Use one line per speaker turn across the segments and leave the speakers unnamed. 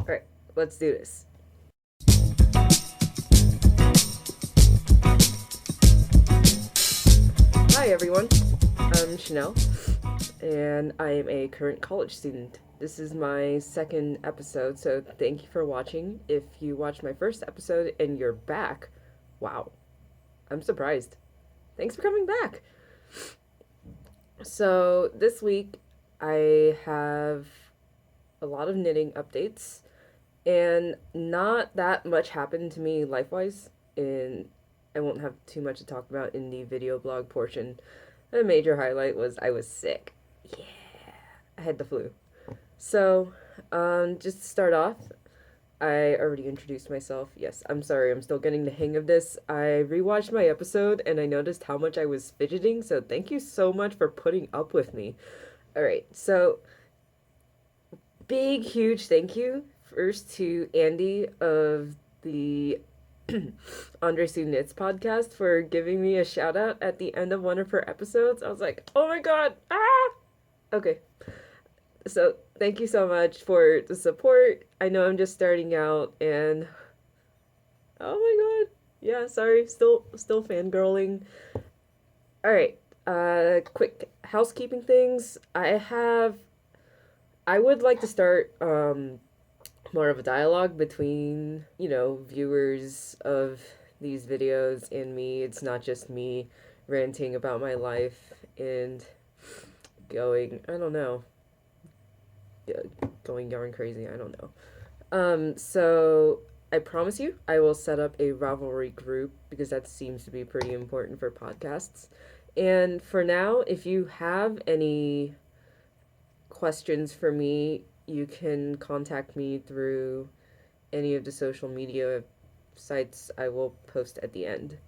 Alright, let's do this. Hi everyone, I'm Chanel, and I am a current college student. This is my second episode, so thank you for watching. If you watched my first episode and you're back, wow, I'm surprised. Thanks for coming back. So this week I have a lot of knitting updates, and not that much happened to me life-wise, and I won't have too much to talk about in the video blog portion. A major highlight was I was sick. Yeah, I had the flu. So, just to start off, I already introduced myself. Yes, I'm sorry, I'm still getting the hang of this. I rewatched my episode and I noticed how much I was fidgeting, so thank you so much for putting up with me. Alright, so big, huge thank you first to Andy of the Andre Sue Knits podcast for giving me a shout out at the end of one of her episodes. I was like, oh my god, ah! Okay, so thank you so much for the support. I know I'm just starting out, and oh my god, yeah, sorry, still fangirling. All right, quick housekeeping things. I would like to start more of a dialogue between, viewers of these videos and me. It's not just me ranting about my life and going, I don't know, going yarn crazy. I don't know. So I promise you, I will set up a Ravelry group because that seems to be pretty important for podcasts. And for now, if you have any questions for me, you can contact me through any of the social media sites I will post at the end.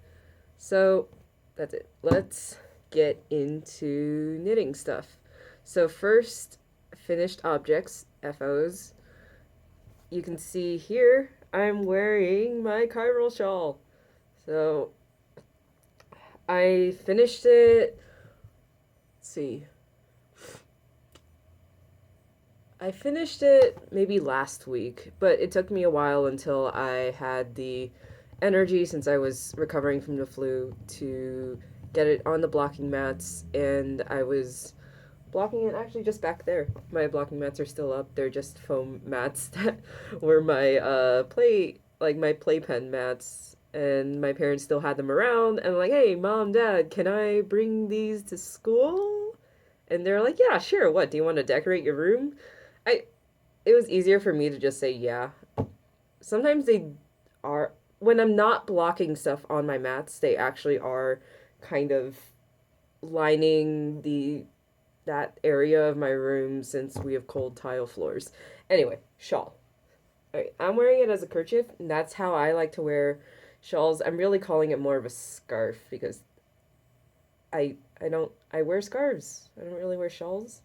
So that's it. Let's get into knitting stuff. So first, finished objects, FOs. You can see here I'm wearing my chiral shawl. So I finished it. Let's see. I finished it maybe last week, but it took me a while until I had the energy, since I was recovering from the flu, to get it on the blocking mats, and I was blocking it actually just back there. My blocking mats are still up. They're just foam mats that were my my playpen mats, and my parents still had them around, and I'm like, "Hey, mom, dad, can I bring these to school?" And they're like, "Yeah, sure. What, do you want to decorate your room?" I It was easier for me to just say yeah. Sometimes they are, when I'm not blocking stuff on my mats, they actually are kind of lining the that area of my room since we have cold tile floors. Anyway, shawl. Alright, I'm wearing it as a kerchief, and that's how I like to wear shawls. I'm really calling it more of a scarf because I wear scarves. I don't really wear shawls.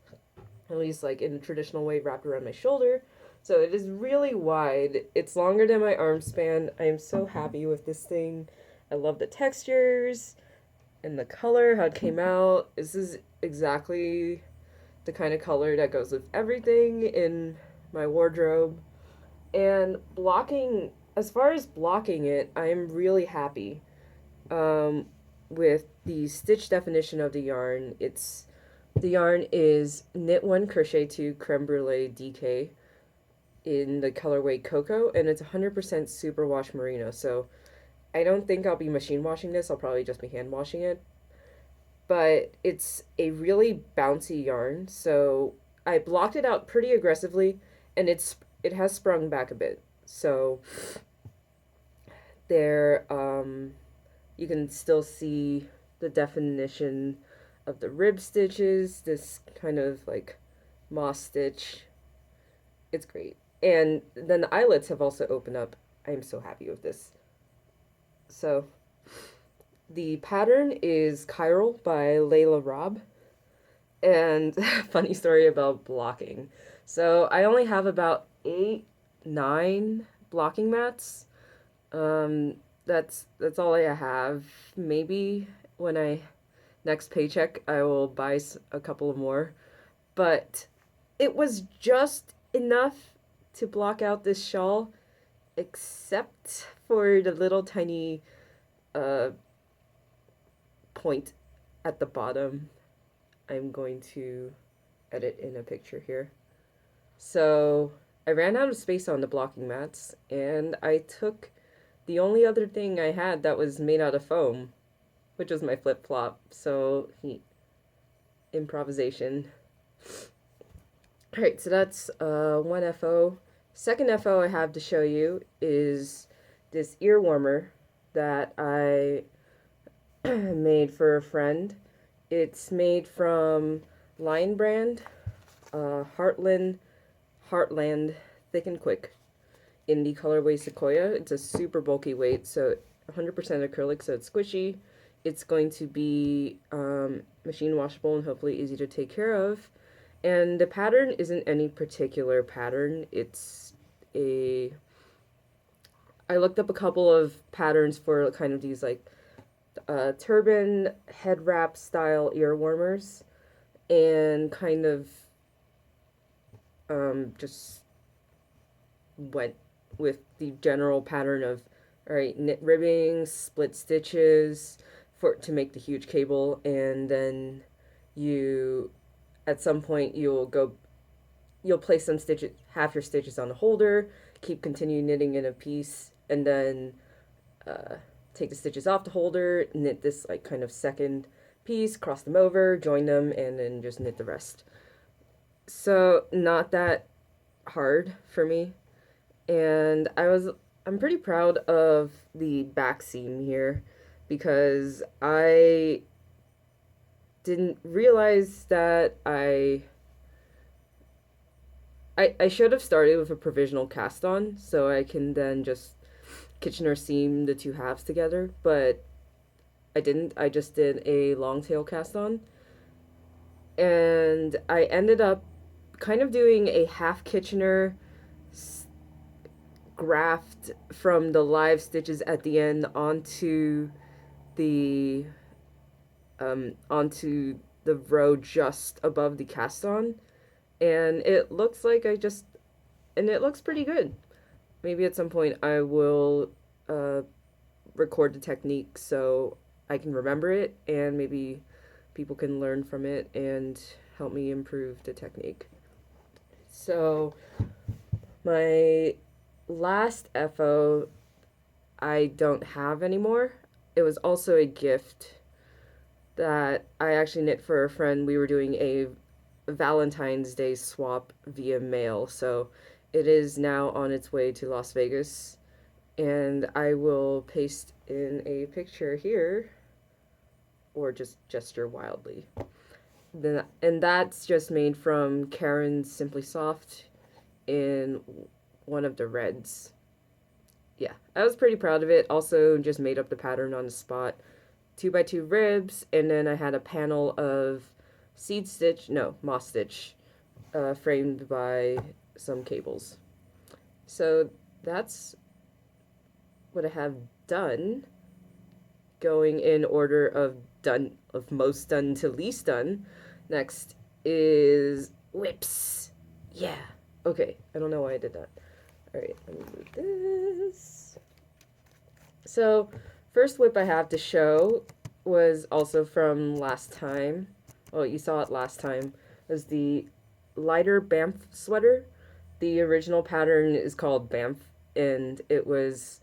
At least like in a traditional way, wrapped around my shoulder. So it is really wide. It's longer than my arm span. I am so happy with this thing. I love the textures and the color, how it came out. This is exactly the kind of color that goes with everything in my wardrobe. And blocking, as far as blocking it, I am really happy um, with the stitch definition of the yarn. The yarn is knit one, crochet two, creme brulee DK in the colorway Cocoa, and it's 100% superwash merino. So I don't think I'll be machine washing this. I'll probably just be hand washing it. But it's a really bouncy yarn, so I blocked it out pretty aggressively, and it has sprung back a bit. So there, you can still see the definition of the rib stitches, this kind of like moss stitch. It's great. And then the eyelets have also opened up. I'm so happy with this. So the pattern is Chiral by Layla Robb. And funny story about blocking. So I only have about 8, 9 blocking mats. That's all I have. Maybe when I next paycheck I will buy a couple of more. But it was just enough to block out this shawl, except for the little tiny uh, point at the bottom. I'm going to edit in a picture here. So I ran out of space on the blocking mats, and I took the only other thing I had that was made out of foam, which was my flip flop. So improvisation. Alright, so that's one FO. Second FO I have to show you is this ear warmer that I made for a friend. It's made from Lion Brand, Heartland Thick and Quick in the colorway Sequoia. It's a super bulky weight, so 100% acrylic, so it's squishy. It's going to be machine washable and hopefully easy to take care of. And the pattern isn't any particular pattern. I looked up a couple of patterns for kind of these like turban head wrap style ear warmers, and kind of just went with the general pattern of, all right, knit ribbing, split stitches to make the huge cable, and then you at some point you'll place some stitches, half your stitches on the holder, continue knitting in a piece, and then take the stitches off the holder, knit this like kind of second piece, cross them over, join them, and then just knit the rest. So not that hard for me. And I'm pretty proud of the back seam here, because I didn't realize that I should have started with a provisional cast on, so I can then just Kitchener seam the two halves together, but I didn't. I just did a long tail cast on, and I ended up kind of doing a half Kitchener graft from the live stitches at the end the onto the row just above the cast on, and it looks like and it looks pretty good. Maybe at some point I will record the technique so I can remember it, and maybe people can learn from it and help me improve the technique. So my last FO I don't have anymore. It was also a gift that I actually knit for a friend. We were doing a Valentine's Day swap via mail, so it is now on its way to Las Vegas, and I will paste in a picture here, or just gesture wildly. And that's just made from Karen's Simply Soft in one of the reds. Yeah, I was pretty proud of it. Also just made up the pattern on the spot. 2x2 ribs, and then I had a panel of moss stitch, framed by some cables. So that's what I have done. Going in order of most done to least done. Next is whips. Yeah. Okay, I don't know why I did that. Alright, let me move this. So, first whip I have to show was also from last time. Well, you saw it last time. It was the lighter Banff sweater. The original pattern is called Banff, and it was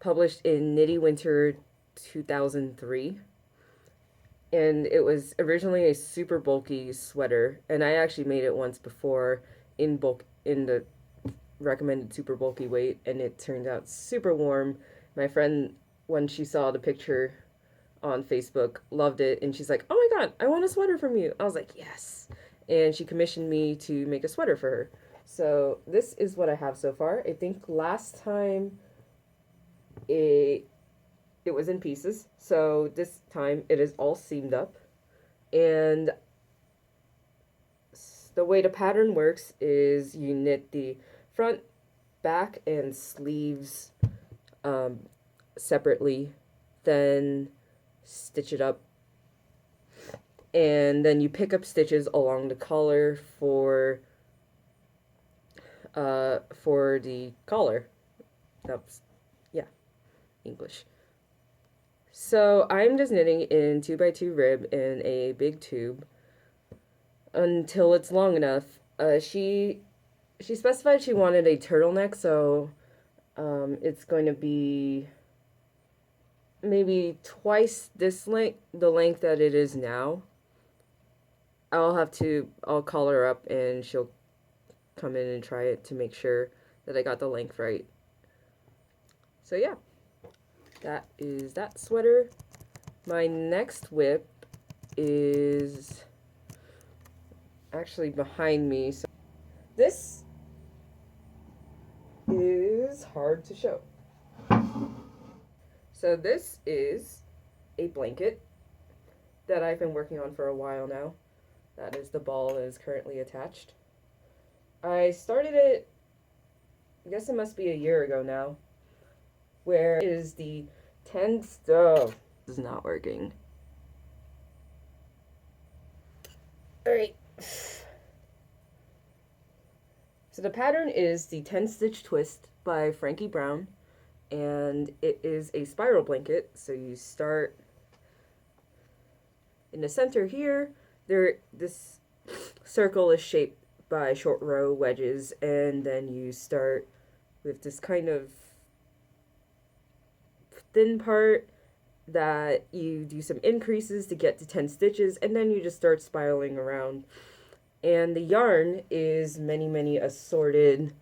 published in Nitty Winter 2003. And it was originally a super bulky sweater, and I actually made it once before in the recommended super bulky weight, and it turned out super warm. My friend, when she saw the picture on Facebook, loved it, and she's like, "Oh my god, I want a sweater from you." I was like, "Yes." And she commissioned me to make a sweater for her. So this is what I have so far. I think last time it was in pieces, so this time it is all seamed up. And the way the pattern works is you knit the front, back, and sleeves separately, then stitch it up, and then you pick up stitches along the collar for for the collar. That's, yeah, English. So I'm just knitting in 2x2 rib in a big tube until it's long enough. She specified she wanted a turtleneck, so it's going to be maybe twice this length, the length that it is now. I'll call her up and she'll come in and try it to make sure that I got the length right. So yeah, that is that sweater. My next whip is actually behind me. So this is hard to show. So this is a blanket that I've been working on for a while now. That is the ball that is currently attached. I started it, I guess it must be a year ago now, where is the 10 stove. This is not working. Alright. So the pattern is the 10 stitch twist by Frankie Brown, and it is a spiral blanket. So you start in the center here. This circle is shaped by short row wedges, and then you start with this kind of thin part that you do some increases to get to 10 stitches, and then you just start spiraling around. And the yarn is many assorted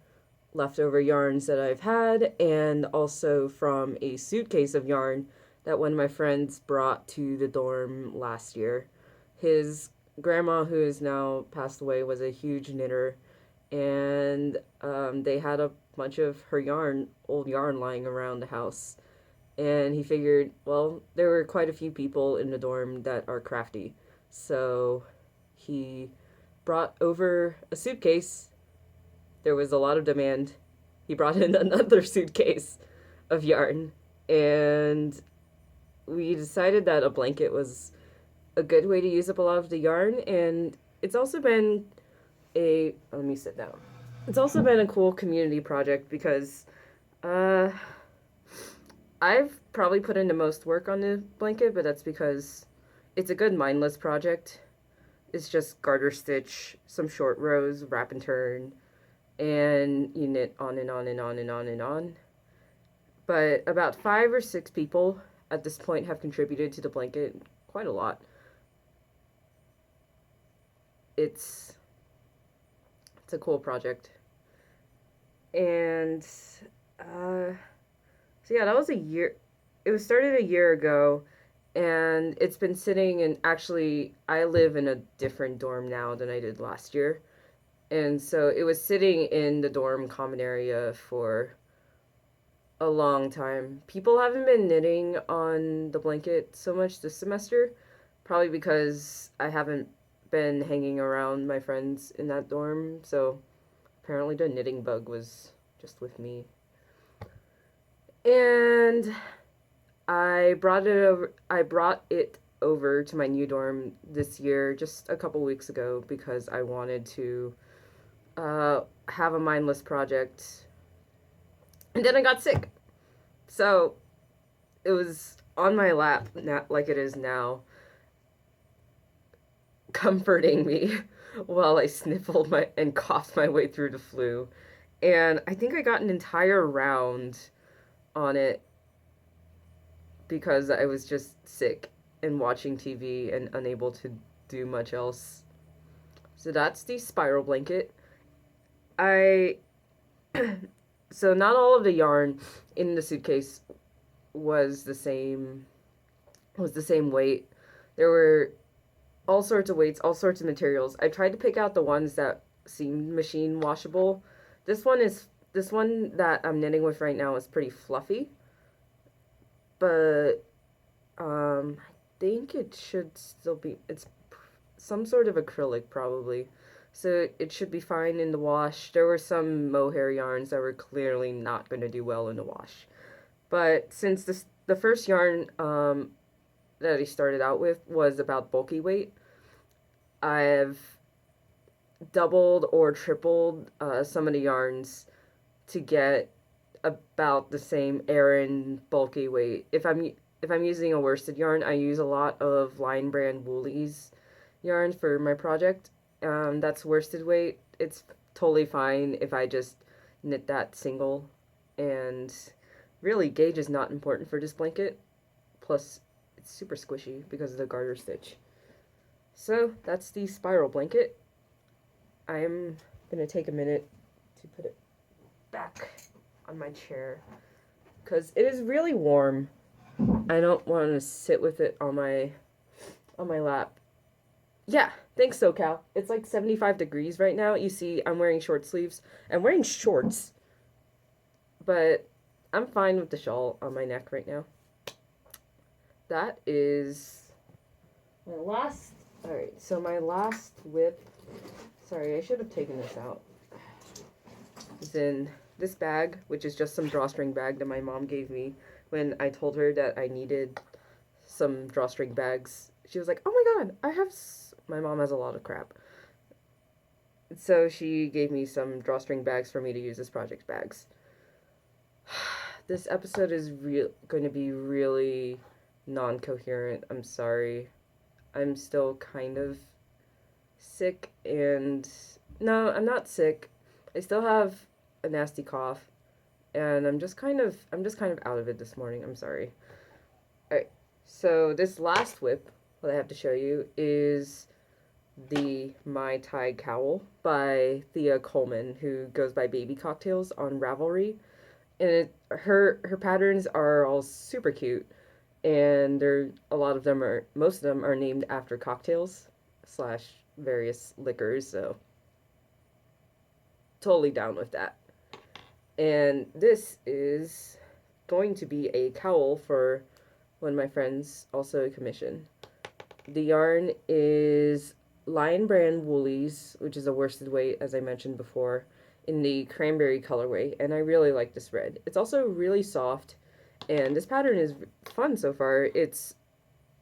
leftover yarns that I've had, and also from a suitcase of yarn that one of my friends brought to the dorm last year. His grandma, who is now passed away, was a huge knitter, and they had a bunch of her old yarn lying around the house. And he figured, well, there were quite a few people in the dorm that are crafty. So he brought over a suitcase. There was a lot of demand. He brought in another suitcase of yarn. And we decided that a blanket was a good way to use up a lot of the yarn. And it's also been let me sit down. It's also been a cool community project because I've probably put in the most work on the blanket, but that's because it's a good mindless project. It's just garter stitch, some short rows, wrap and turn, and you knit on and on and on and on and on. But about 5 or 6 people at this point have contributed to the blanket quite a lot. It's a cool project. And so yeah, that was a year. It was started a year ago, and it's been sitting in. Actually, I live in a different dorm now than I did last year, and so it was sitting in the dorm common area for a long time. People haven't been knitting on the blanket so much this semester, probably because I haven't been hanging around my friends in that dorm. So apparently, the knitting bug was just with me. And I brought it over to my new dorm this year, just a couple weeks ago, because I wanted to have a mindless project. And then I got sick. So it was on my lap, not like it is now, comforting me while I sniffled and coughed my way through the flu. And I think I got an entire round on it because I was just sick and watching TV and unable to do much else. So that's the spiral blanket. So not all of the yarn in the suitcase was the same weight. There were all sorts of weights, all sorts of materials. I tried to pick out the ones that seemed machine washable. This one that I'm knitting with right now is pretty fluffy, but I think it should still be, it's some sort of acrylic probably, so it should be fine in the wash. There were some mohair yarns that were clearly not going to do well in the wash, but since the first yarn that I started out with was about bulky weight, I've doubled or tripled some of the yarns to get about the same Aran bulky weight. If I'm using a worsted yarn, I use a lot of Line Brand Woolies yarn for my project. That's worsted weight. It's totally fine if I just knit that single. And really, gauge is not important for this blanket. Plus, it's super squishy because of the garter stitch. So that's the spiral blanket. I'm gonna take a minute to put it back on my chair because it is really warm. I don't want to sit with it on my lap. Yeah, thanks SoCal. It's like 75 degrees right now. You see, I'm wearing short sleeves. I'm wearing shorts, but I'm fine with the shawl on my neck right now. That is my last. All right, so my last whip. Sorry, I should have taken this out. Is in this bag, which is just some drawstring bag that my mom gave me when I told her that I needed some drawstring bags. She was like, "Oh my god, I have." My mom has a lot of crap, so she gave me some drawstring bags for me to use as project bags. This episode is going to be really non-coherent. I'm sorry. I'm still kind of sick, and no, I'm not sick. I still have a nasty cough, and I'm just kind of out of it this morning. I'm sorry. All right. So this last whip, what I have to show you is the My Tide Cowl by Thea Coleman, who goes by Baby Cocktails on Ravelry, and her patterns are all super cute, and most of them are named after cocktails slash various liquors, so totally down with that. And this is going to be a cowl for one of my friends, also a commission. The yarn is Lion Brand Woolies, which is a worsted weight, as I mentioned before, in the cranberry colorway, and I really like this red. It's also really soft, and this pattern is fun so far.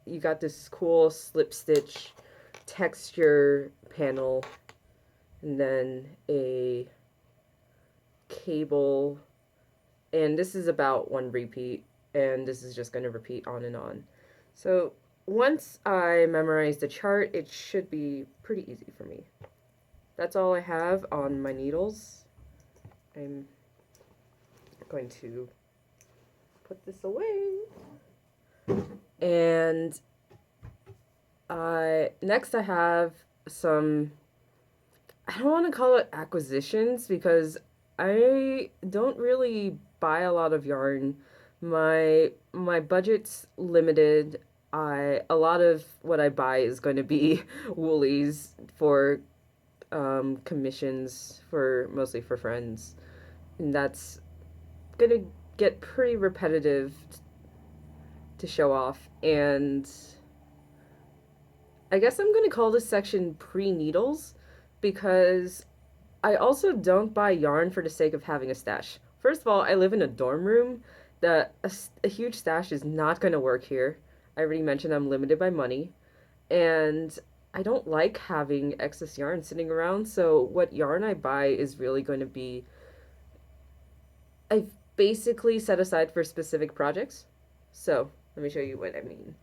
You got this cool slip stitch texture panel, and then a cable, and this is about one repeat, and this is just going to repeat on and on. So once I memorize the chart, it should be pretty easy for me. That's all I have on my needles. I'm going to put this away. And next I have some, I don't want to call it acquisitions because I don't really buy a lot of yarn. My budget's limited. A lot of what I buy is going to be woolies for commissions for mostly for friends, and that's gonna get pretty repetitive to show off. And I guess I'm gonna call this section pre-needles because I also don't buy yarn for the sake of having a stash. First of all, I live in a dorm room. A huge stash is not going to work here. I already mentioned I'm limited by money, and I don't like having excess yarn sitting around. So what yarn I buy is really going to be I've basically set aside for specific projects. So let me show you what I mean.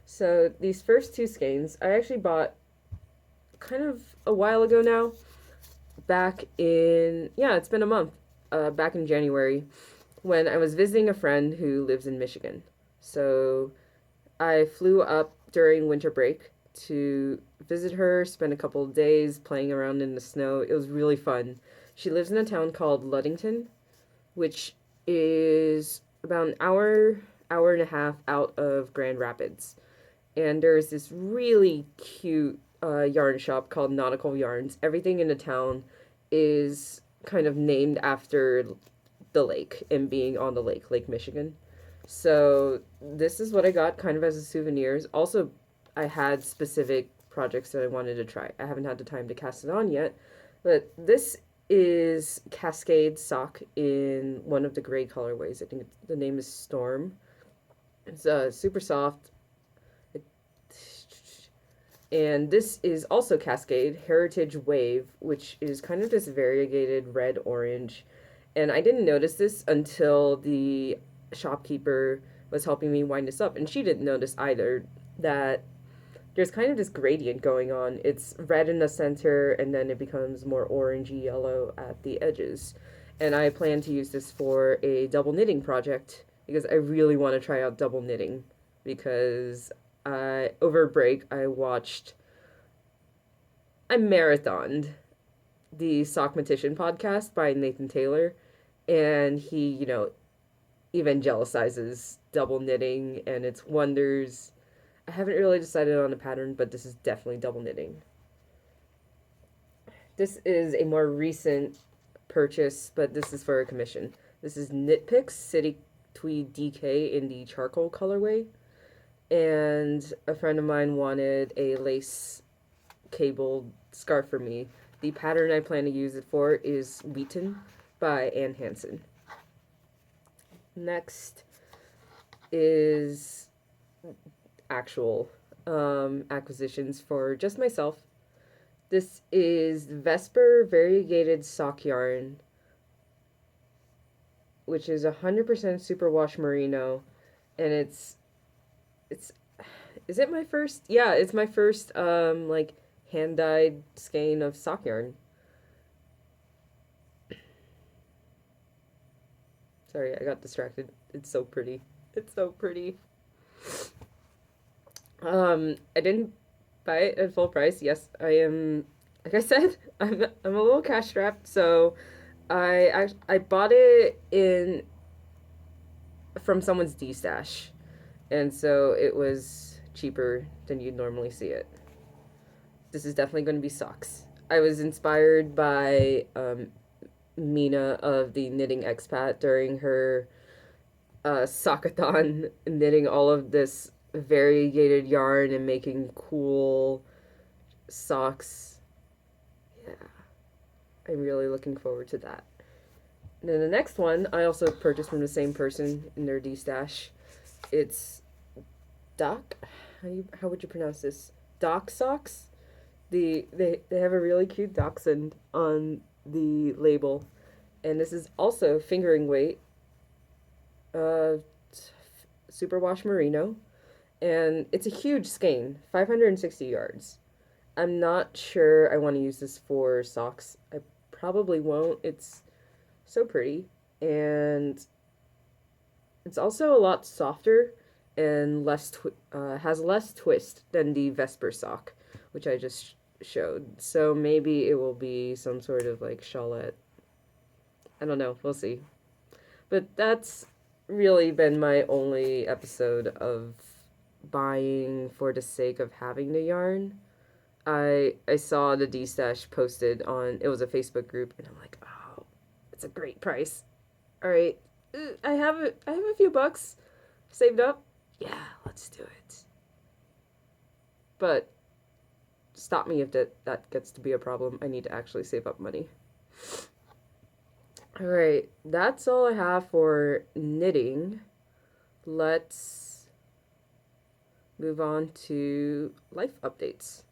So these first two skeins I actually bought kind of a while ago now. It's been a month. Back in January, when I was visiting a friend who lives in Michigan. So I flew up during winter break to visit her, spend a couple of days playing around in the snow. It was really fun. She lives in a town called Ludington, which is about an hour and a half out of Grand Rapids. And there's this really cute yarn shop called Nautical Yarns. Everything in the town is kind of named after the lake and being on the lake, Lake Michigan. So this is what I got kind of as a souvenirs. Also, I had specific projects that I wanted to try. I haven't had the time to cast it on yet, but this is Cascade sock in one of the gray colorways. I think the name is Storm. It's super soft. It, And this is also Cascade Heritage Wave, which is kind of this variegated red orange. And I didn't notice this until the shopkeeper was helping me wind this up, and she didn't notice either that there's kind of this gradient going on. It's red in the center, and then it becomes more orangey yellow at the edges. And I plan to use this for a double knitting project because I really want to try out double knitting. Because over break, I marathoned the Sockmatician podcast by Nathan Taylor, and he, evangelicizes double knitting and its wonders. I haven't really decided on a pattern, but this is definitely double knitting. This is a more recent purchase, but this is for a commission. This is Knit Picks City Tweed DK in the charcoal colorway. And a friend of mine wanted a lace cabled scarf for me. The pattern I plan to use it for is Wheaton by Anne Hansen. Next is actual acquisitions for just myself. This is Vesper Variegated Sock Yarn, which is 100% superwash merino, and it's is it my first? Yeah, it's my first like hand dyed skein of sock yarn. Sorry, I got distracted. It's so pretty. It's so pretty. I didn't buy it at full price. Yes, I am. Like I said, I'm a little cash strapped, so I bought it in from someone's D stash, and so it was cheaper than you'd normally see it. This is definitely going to be socks. I was inspired by Mina of the Knitting Expat during her sockathon, knitting all of this variegated yarn and making cool socks. Yeah, I'm really looking forward to that. And then the next one I also purchased from the same person in their D stash. It's Doc. How would you pronounce this? Doc socks. They have a really cute dachshund on the label, and this is also fingering weight, uh, superwash merino, and it's a huge skein, 560 yards. I'm not sure I want to use this for socks. I probably won't. It's so pretty, and it's also a lot softer and has less twist than the Vesper sock, which I just showed. So maybe it will be some sort of like shawlette. I don't know. We'll see. But that's really been my only episode of buying for the sake of having the yarn. I saw the D stash posted on, it was a Facebook group, and I'm like, oh, it's a great price. All right, I have a few bucks saved up. Yeah, let's do it. But stop me if that gets to be a problem. I need to actually save up money. All right, that's all I have for knitting. Let's move on to life updates.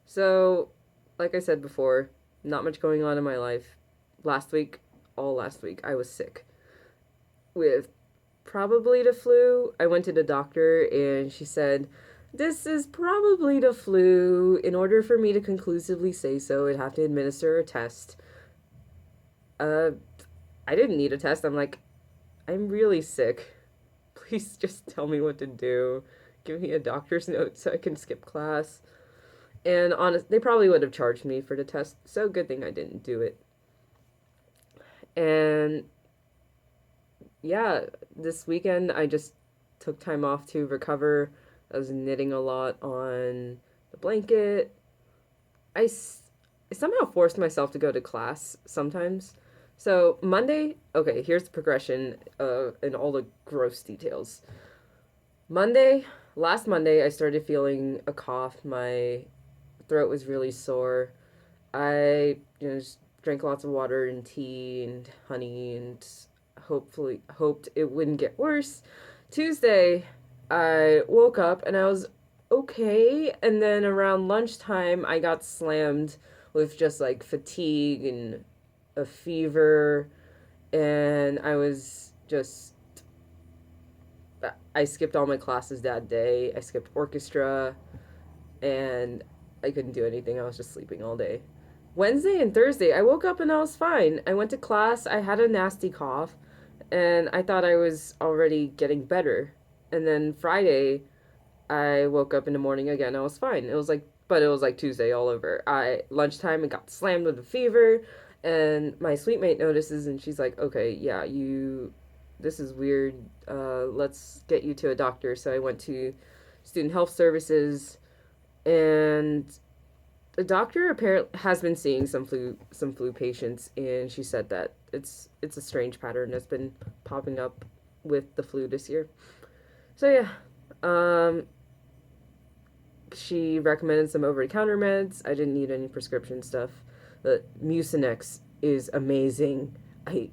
So, like I said before, not much going on in my life. All last week, I was sick with probably the flu. I went to the doctor and she said, "This is probably the flu. In order for me to conclusively say so, I'd have to administer a test." I didn't need a test. I'm like, I'm really sick. Please just tell me what to do. Give me a doctor's note so I can skip class. And honest, they probably would have charged me for the test, so good thing I didn't do it. And yeah, this weekend I just took time off to recover. I was knitting a lot on the blanket. I somehow forced myself to go to class sometimes. So Monday, okay, here's the progression and all the gross details. Last Monday, I started feeling a cough. My throat was really sore. I just drank lots of water and tea and honey and hoped it wouldn't get worse. Tuesday, I woke up and I was okay. And then around lunchtime, I got slammed with just like fatigue and a fever. And I skipped all my classes that day. I skipped orchestra and I couldn't do anything. I was just sleeping all day. Wednesday and Thursday, I woke up and I was fine. I went to class. I had a nasty cough and I thought I was already getting better. And then Friday, I woke up in the morning again. I was fine. But it was like Tuesday all over. I lunchtime, I got slammed with a fever, and my sweet mate notices, and she's like, "Okay, yeah, this is weird. Let's get you to a doctor." So I went to student health services, and the doctor apparently has been seeing some flu patients, and she said that it's a strange pattern that's been popping up with the flu this year. So yeah, um, she recommended some over the counter meds. I didn't need any prescription stuff. The Mucinex is amazing. I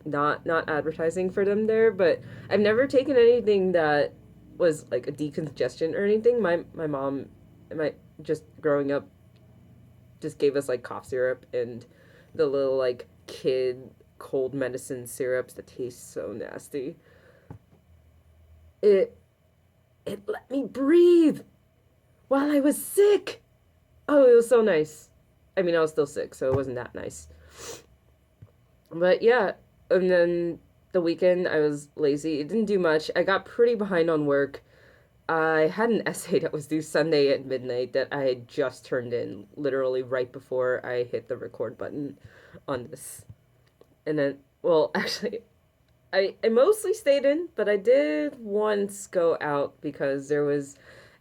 not advertising for them there, but I've never taken anything that was like a decongestion or anything. My mom, my just growing up, just gave us like cough syrup and the little like kid cold medicine syrups that taste so nasty. It it let me breathe while I was sick. Oh, it was so nice. I mean, I was still sick, so it wasn't that nice. But yeah, and then the weekend I was lazy. It didn't do much. I got pretty behind on work. I had an essay that was due Sunday at midnight that I had just turned in literally right before I hit the record button on this. And then, well, actually, I mostly stayed in, but I did once go out because there was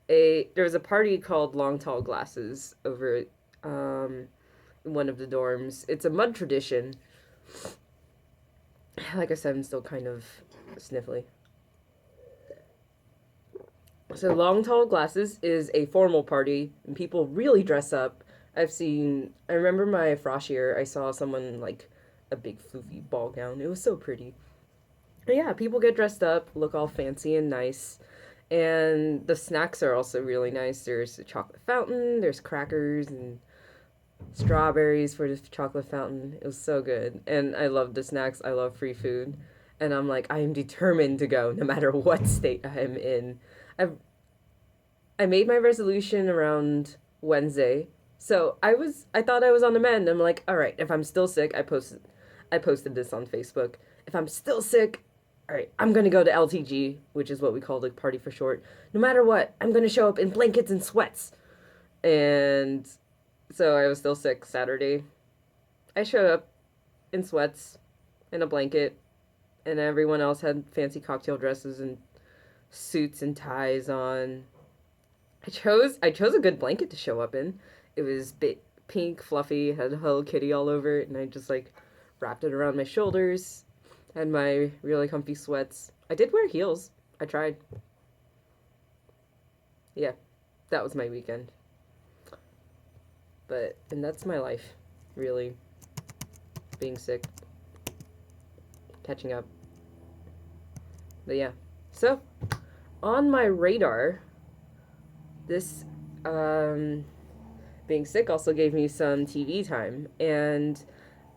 a party called Long Tall Glasses over um in one of the dorms. It's a mud tradition. Like I said, I'm still kind of sniffly. So Long Tall Glasses is a formal party, and people really dress up. I remember my frosh year, I saw someone in, like a big floofy ball gown. It was so pretty. But yeah, people get dressed up, look all fancy and nice. And the snacks are also really nice. There's a chocolate fountain, there's crackers and strawberries for the chocolate fountain. It was so good. And I love the snacks. I love free food. And I'm like, I am determined to go no matter what state I am in. I've I made my resolution around Wednesday. So I thought I was on the mend. I'm like, all right, if I'm still sick, I posted this on Facebook. If I'm still sick, all right, I'm gonna go to LTG, which is what we call the party for short. No matter what, I'm gonna show up in blankets and sweats. And so I was still sick Saturday. I showed up in sweats and a blanket, and everyone else had fancy cocktail dresses and suits and ties on. I chose a good blanket to show up in. It was pink, fluffy, had a Hello Kitty all over it, and I just like wrapped it around my shoulders. Had my really comfy sweats. I did wear heels. I tried. Yeah, that was my weekend. And that's my life, really. Being sick, catching up. But yeah. So, on my radar, this being sick also gave me some TV time, and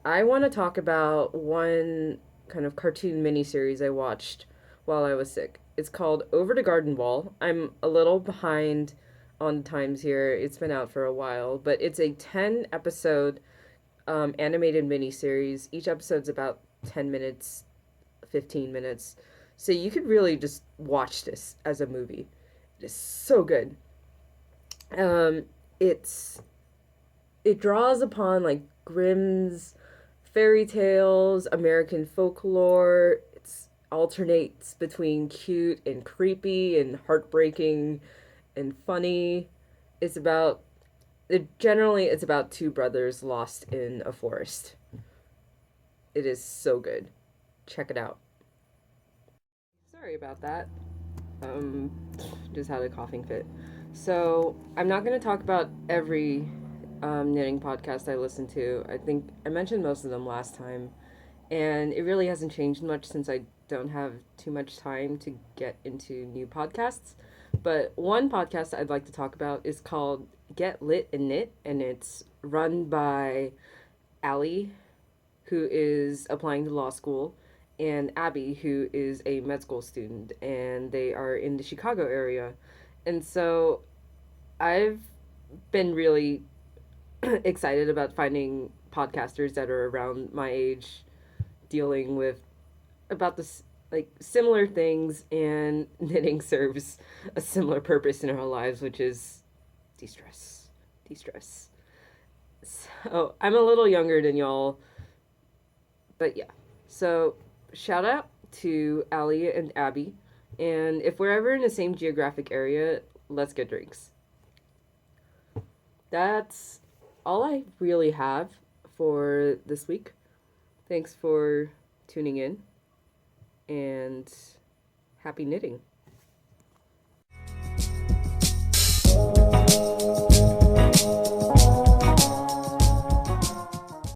I want to talk about one kind of cartoon miniseries I watched while I was sick. It's called Over the Garden Wall. I'm a little behind on times here. It's been out for a while, but it's a 10 episode animated miniseries. Each episode's about 10 minutes, 15 minutes. So you could really just watch this as a movie. It is so good. Um, it's it draws upon like Grimm's fairy tales, American folklore. It's alternates between cute and creepy and heartbreaking and funny. It's about it's about two brothers lost in a forest. It is so good. Check it out. Sorry about that. Um, just had a coughing fit. So I'm not going to talk about every knitting podcast I listen to. I think I mentioned most of them last time, and it really hasn't changed much since I don't have too much time to get into new podcasts. But one podcast I'd like to talk about is called Get Lit and Knit, and it's run by Allie, who is applying to law school, and Abby, who is a med school student, and they are in the Chicago area. And so I've been really excited about finding podcasters that are around my age dealing with about this like similar things, and knitting serves a similar purpose in our lives, which is de-stress. De-stress. So I'm a little younger than y'all, but yeah. So shout out to Allie and Abby, and if we're ever in the same geographic area, let's get drinks. That's all I really have for this week. Thanks for tuning in, and happy knitting.